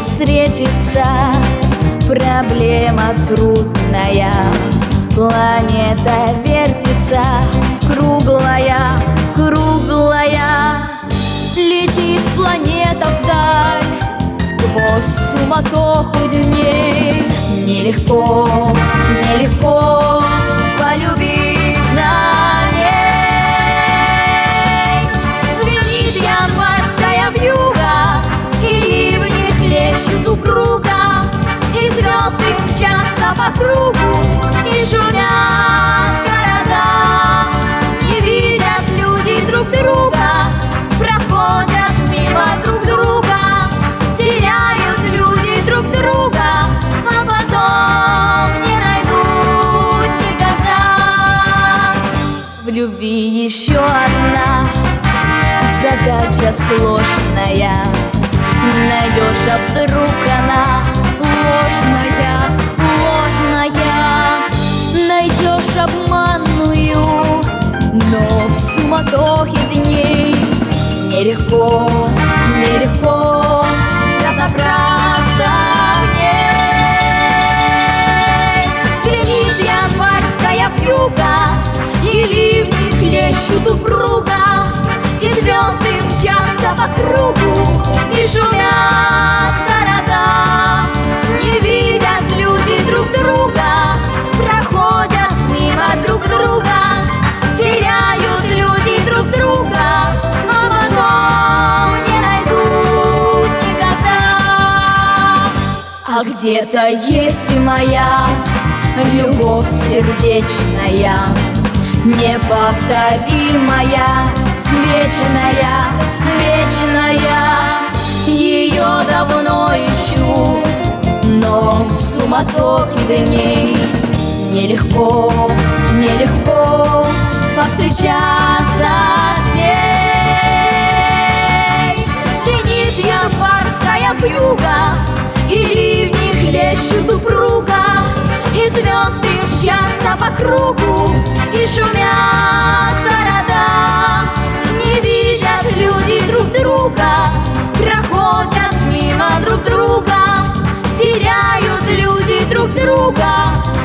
встретиться. Проблема трудная, планета вертится, круглая, круглая. Летит планета вдаль сквозь суматоху дней. Нелегко, нелегко полюбить на ней. Звенит январская вьюга, и ливни хлещут упруга, и звезды мчатся по кругу, и шумят города. Не видят люди друг друга, проходят мимо друг друга, теряют люди друг друга, а потом не найдут никогда. В любви еще одна задача сложная. Найдешь, а вдруг она ложная, ложная. Найдешь обманную, но в суматохе дней нелегко, нелегко разобраться в ней. Звенит январская вьюга, и ливни хлещут упруга, и звезды мчатся по кругу, и шумят города. Не видят люди друг друга, проходят мимо друг друга, теряют люди друг друга, а потом не найдут никогда. А где-то есть и моя любовь сердечная, неповторимая, вечная, вечная. Ее давно ищу, но в суматохе дней нелегко, нелегко повстречаться с ней. Звенит январская вьюга, и ливни хлещут упруга, и звезды мчатся по кругу, и шумят города. Не видят люди друг друга, проходят мимо друг друга, теряют люди друг друга,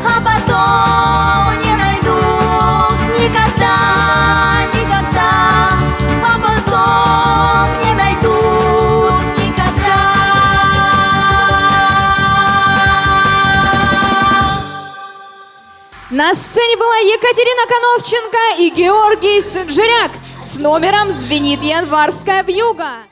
а потом не найдут никогда, никогда, а потом не найдут никогда. На сцене была Екатерина Коновченко и Георгий Синжиряк с номером «Звенит январская вьюга».